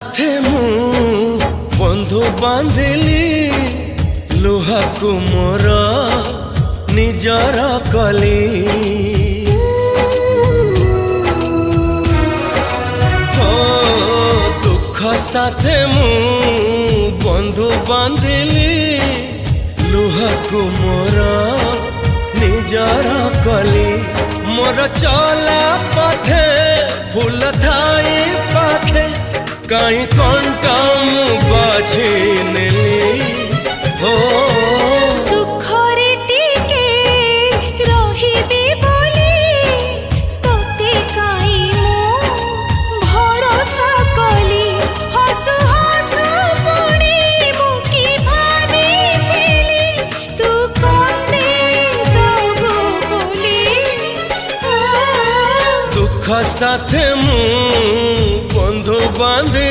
थे मु बंधु बांधिली लुहा को मोर निजर कली हो दुख साथे मु बंधु बांधिली लुहा को मोर निजर कली मोर चला पथे फूल थाई पाखे कहीं कंटा मु बाझी नेली हो सुखरे टिके रहिबी बोली तोते काई मु भरोसा कली हसु हसु पुणी मुकी भाबिथिली तू कंदे दबो बोली दुख साथे मु बंधु बांधि